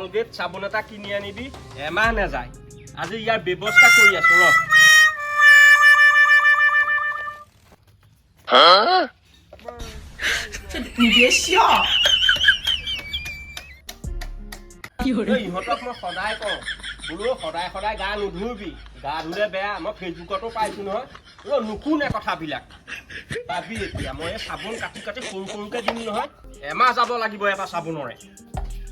Colgate চাবোন এটা কিনি আনিবি এমাহ নাযায় আজি ইয়াৰ ব্যৱস্থা কৰি আছো ৰ ইহঁতক মই সদায় কওঁ বোলো সদায় সদায় গা নুধুবি গা ধুলে বেয়া মই ফেচবুকতো পাইছো নহয় নুশুনে কথাবিলাক পাবি এতিয়া মই চাবোন কাটি কাটি সৰু সৰুকে দিম নহয় এমাহ যাব লাগিব এটা চাবোনৰে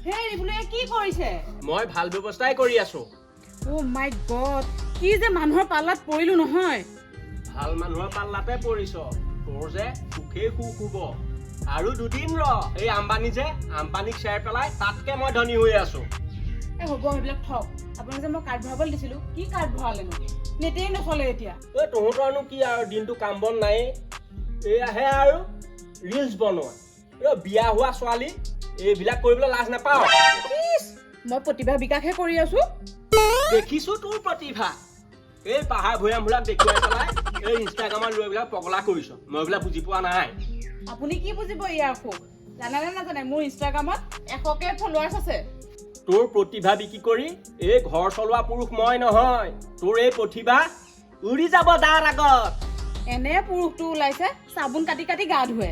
হেই বোলে কি কৰিছে মই ভাল ব্যৱস্থাই কৰি আছো ও মাই গড কি যে মানুহৰ পাল্লাত পৰিলো নহয় ভাল মানুহৰ পাল্লাতে পৰিছ তোৰ যে সুখেই সুখ হ'ব আৰু দুদিন ৰ এই আম্বানী যে আম্বানীক শ্বেয়াৰ পেলাই তাতকে মই ধনী হৈ আছো এ হ'ব সেইবিলাক থক আপোনাক যে মই কাৰ্ড ভৰাবলৈ দিছিলো কি কাৰ্ড ভৰালেনো নেটেই নচলে এতিয়া ঐ তহঁতৰনো কি আৰু দিনটো কাম বন নাই এয়াহে আৰু ৰিলছ বনোৱা বিয়া হোৱা ছোৱালী এইবিলাক কৰিবলৈ লাজ নাপাওঁ মই প্ৰতিভা বিকাশহে কৰি আছো দেখিছো তোৰ প্ৰতিভা এই পাহাৰ ভৈয়ামবিলাক দেখুৱাই পেলাই এই ইনষ্টাগ্ৰামত লৈ এইবিলাক পগলা কৰিছ মই এইবিলাক বুজি পোৱা নাই আপুনি কি বুজিব ইয়াৰ সুখ জানেনে নাজানে মোৰ ইনষ্টাগ্ৰামত 100K ফলোৱাৰ্ছ আছে তোৰ প্ৰতিভা বিক্ৰী কৰি এই ঘৰ চলোৱা পুৰুষ মই নহয় তোৰ এই প্ৰতিভা উৰি যাব দাঁত আগত এনে পুৰুষটো ওলাইছে চাবোন কাটি কাটি গা ধুৱে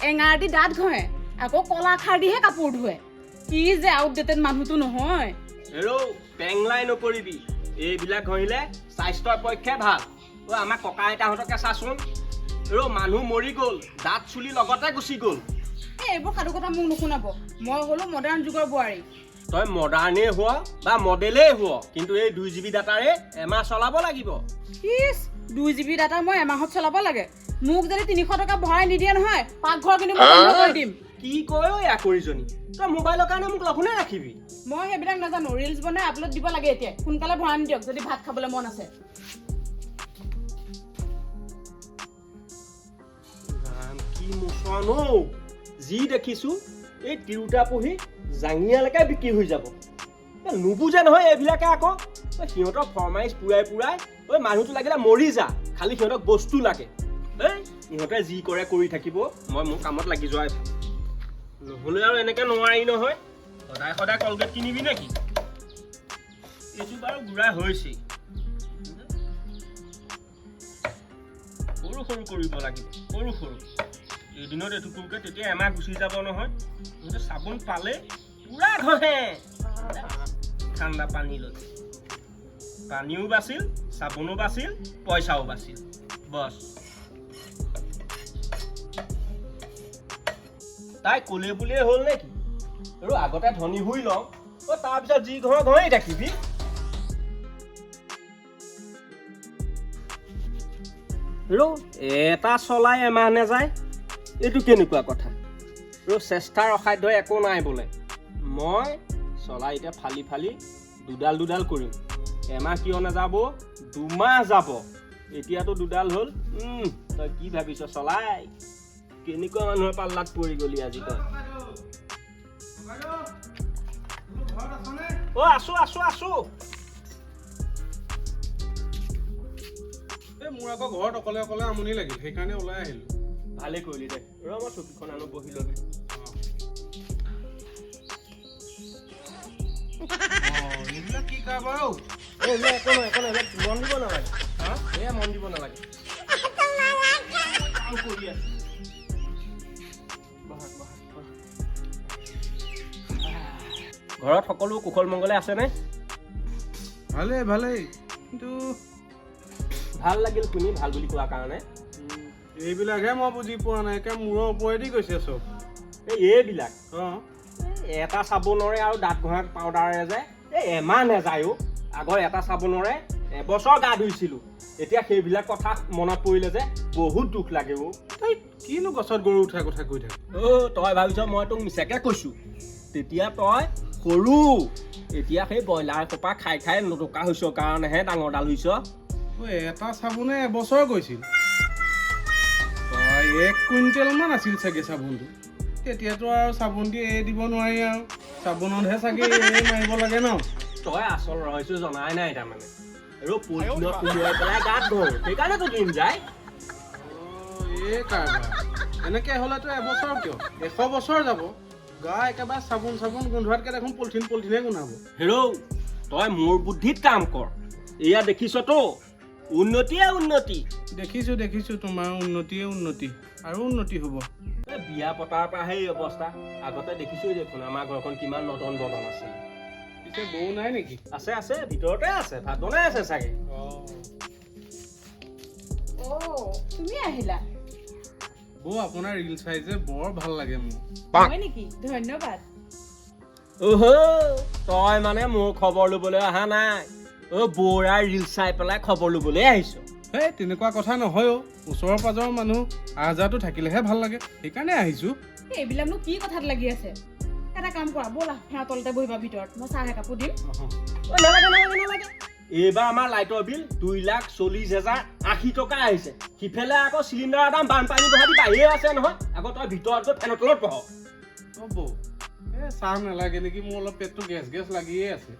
এঙাৰ দি দাঁত ঘঁহে আকৌ কলা খাৰ দিহে কাপোৰ ধুৱে কি যে আউটডেটেড মানুহটো নহয় পেংলাই নকৰিবি এইবিলাক ঘঁহিলে স্বাস্থ্যৰ পক্ষে ভাল আমাৰ ককা আইতাহঁতকে চাচোন মানুহ মৰি গ'ল দাঁত চুলি লগতে গুচি গ'ল এইবোৰ সাধু কথা মোক নুশুনাব মই হলো মডাৰ্ণ যুগৰ বোৱাৰী তই মডাৰ্ণেই হোৱা বা মডেলেই হোৱা কিন্তু এই 2GB ডাটাৰে এমাহ চলাব লাগিব 2GB ডাটা মই এমাহত চলাব লাগে মোক যদি 300 টকা ভৰাই নিদিয়ে নহয় পাকঘৰ কিন্তু মই বন্ধ কৰি দিম কি কয় এয়া কৰিজনী তই মোবাইলৰ কাৰণে মোক লঘোনে ৰাখিবি মই সেইবিলাক নাজানো ৰিলছ বনাই আপলোড দিব লাগে এতিয়া সোনকালে ভৰাই নিদিয়ক যদি ভাত খাবলৈ মন আছে কি মুছনো যি দেখিছো এই তিৰোতা পুহি জাঙিয়ালৈকে বিক্ৰী হৈ যাব নুবুজে নহয় এইবিলাকে আকৌ সিহঁতক ফৰমাইজ পুৰাই পুৰাই মানুহটো লাগিলে মৰি যা খালি সিহঁতক বস্তু লাগে ইহঁতে যি কৰে কৰি থাকিব মই মোৰ কামত লাগি যোৱাই ভাল নহ'লে আৰু এনেকে নোৱাৰি নহয় সদায় সদায় কলগেট কিনিবি নেকি এইটো বাৰু বুঢ়া হৈছে সৰু সৰু কৰিব লাগিব সৰু সৰু এদিনত এটুকুৰকে তেতিয়া এমাহ গুচি যাব নহয় চাবোন পালে পুৰা ঘঁহে ঠাণ্ডা পানী লৈ পানীও বাচিল চাবোনো বাচিল পইচাও বাচিল বছ তাই কলে বুলিয়ে হ'ল নেকি আৰু আগতে ধনী হৈ লওঁ তাৰপিছত যি ঘৰ ঘঁহি থাকিবি এটা চলাই এমাহ নাযায় এইটো কেনেকুৱা কথা চেষ্টাৰ অসাধ্য একো নাই বোলে মই চলাই এতিয়া ফালি ফালি দুডাল দুডাল কৰিম এমাহ কিয় নাযাব 2 মাহ যাব এতিয়াতো দুডাল হ'ল তই কি ভাবিছ চলাই কেনেকুৱা মানুহৰ পাল্লাত পৰি গলি আজি তই আছো আছো আছো মোৰ আকৌ ঘৰত অকলে অকলে আমনি লাগিল সেইকাৰণে ওলাই আহিলো ভালে কৰিলি দে মই চকীখন আনো বহি লবি এইবিলাক কি কাৰ বাৰু একো নহয় মন দিব নালাগে এয়া মন দিব নালাগে কৰি আছে ঘৰত সকলো কুশল মংগলে আছেনে ভালেই কিন্তু ভাল লাগিল শুনি ভাল বুলি কোৱাৰ কাৰণে এইবিলাকহে মই বুজি পোৱা নাই একে মূৰৰ ওপৰেদি গৈছে চব এইবিলাক এটা চাবোনৰে আৰু দাঁত ঘঁহা পাউডাৰে যে এমাহ নাযায়ো আগৰ এটা চাবোনৰে এবছৰ গা ধুইছিলো এতিয়া সেইবিলাক কথা মনত পৰিলে যে বহুত দুখ লাগে কিনো গছত গৰু উঠাৰ কথা কৈ থাক তই ভাবিছ মই তোক মিছাকে কৈছো তেতিয়া তই সৰু এতিয়া সেই ব্ৰইলাৰ সোপা খাই খাই নটকা হৈছ কাৰণেহে ডাঙৰডাল হৈছ এটা চাবোনে এবছৰ গৈছিল 1 কুইণ্টেল মান আছিল চাগে চাবোনটো তেতিয়াতো আৰু চাবোন দি দিব নোৱাৰি আৰু চাবোনতহে চাগে মাৰিব লাগে ন তই আচল ৰহস্য জনাই নাই তাৰমানে আৰু পলিথিনত সুমুৱাই পেলাই গাত ধৰ সেইকাৰণেতো দিন যায় এই কাৰবাৰ এনেকে হ'লেতো এবছৰ কিয় 100 বছৰ যাব গা একেবাৰে চাবোন গোন্ধোৱাতকৈ দেখোন পলিথিনে গোন্ধাব। হেৰৌ তই মোৰ বুদ্ধিত কাম কৰ। এয়া দেখিছতো উন্নতিয়ে উন্নতি। দেখিছো তোমাৰ উন্নতিয়ে উন্নতি আৰু উন্নতি হ'ব। এই বিয়া পতাৰ পৰাহে এই অৱস্থা। আগতে দেখিছোই দেখোন আমাৰ ঘৰখন কিমান নদন বদন আছিল। পিছে বৌ নাই নেকি? আছে ভিতৰতে আছে, ভাত বনাই আছে চাগে। তুমি আহিলা বৌ আপোনাৰ ৰিল চাই যে বৰ ভাল লাগে মোৰ। হয় নেকি? ধন্যবাদ। তই মানে মোৰ খবৰ ল'বলৈ অহা নাই, বৌৰা ৰিল চাই পেলাই খবৰ ল'বলৈ আহিছ। সেই তেনেকুৱা কথা নহয় অ'। ওচৰৰ পাজৰৰ মানুহ আহ-যাহটো থাকিলেহে ভাল লাগে, সেইকাৰণে আহিছো। এইবিলাকনো কি কথাত লাগি আছে? এটা কাম কৰা, ব'লা ফেনৰ তলতে বহিবা ভিতৰত, মই চাহ একাপো দিম। নালাগে। এইবাৰ আমাৰ লাইটৰ বিল 2,40,080 টকা আহিছে। সিফালে আকৌ চিলিণ্ডাৰৰ দাম বানপানী গুৱাহাটী বাঢ়িয়ে আছে নহয়। আকৌ তই ভিতৰত গৈ ফেনৰ তলত বহ। বৌ চাহ নালাগে নেকি? মোৰ অলপ পেটটো গেছ লাগিয়ে আছে।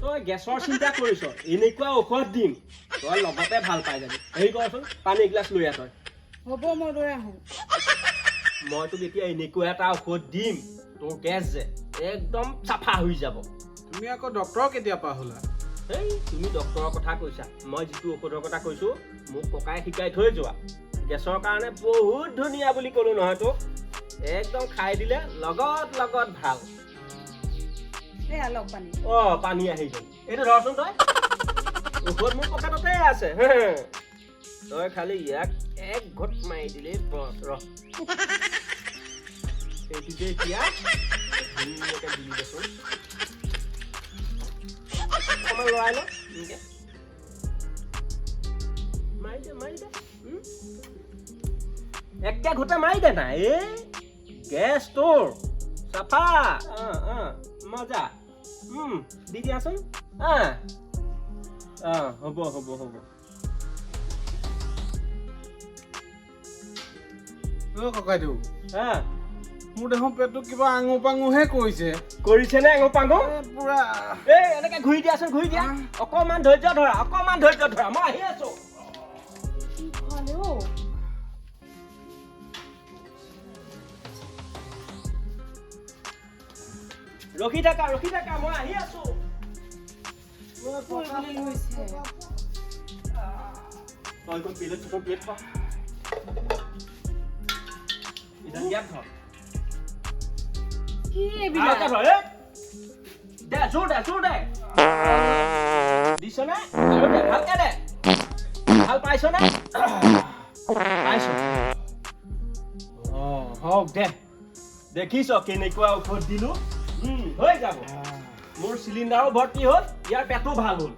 তই গেছৰ চিন্তা কৰিছ, এনেকুৱা ঔষধ দিম তই লগতে ভাল পাই যাবি। হেৰি কৰচোন, পানী এগিলাচ লৈ আহ তই। হ'ব, মই লৈ আহোঁ। মই তোক এতিয়া এনেকুৱা এটা ঔষধ দিম, তোৰ গেছ যে একদম চাফা হৈ যাব। তুমি আকৌ ডক্তৰ কেতিয়া পৰা হ'লা? এই তুমি ডক্তৰৰ কথা কৈছা, মই যিটো ঔষধৰ কথা কৈছো মোক ককাই শিকাই থৈ যোৱা। গেছৰ কাৰণে বহুত ধুনীয়া বুলি ক'লো নহয় তোক। একদম খাই দিলে লগত ভাল। এয়া লগ পানী। পানী আহি গ'ল। এইটো ধৰচোন তই, ঔষধ মোৰ পকেটতে আছে। তই খালি ইয়াক এক ঘট মাৰি দিলেই বস। ৰহ এইটোকে এতিয়া ধুনীয়াকে দিলি দেচোন। অকণমান লৰাই ল, এনেকে মাৰি দে। একে ঘোটা মাৰি দে না। এই গেছ তোৰ চাফা। মজা। দি দিয়াচোন। হ'ব। ককাইদেউ মোৰ দেখোন পেটটো কিবা আঙু পাঙুহে কৰিছে নে আঙু পাঙু? পুৰা এই এনেকে ঘূৰি দিয়াচোন, ঘূৰি দিয়া। অকমান ধৈৰ্য ধৰা, মই আহি আছো। কি খোৱালে অ? ৰখি থাকা, মই আহি আছো। কৰিবলৈ লৈছে। তই কোন প্লেট খা। ইধান ইয়াত ধৰ। কি ভালকে এইবিলাক? ধৰ। দে জোৰ দে। দিছ নে? আৰু দে, ভালকে দে। ভাল পাইছ নে? পাইছো। হওক দে। দেখিছ কেনেকুৱা ঔষধ দিলো? হৈ যাব। মোৰ চিলিণ্ডাৰো ভৰ্তি হ'ল, ইয়াৰ পেটো ভাল হ'ল।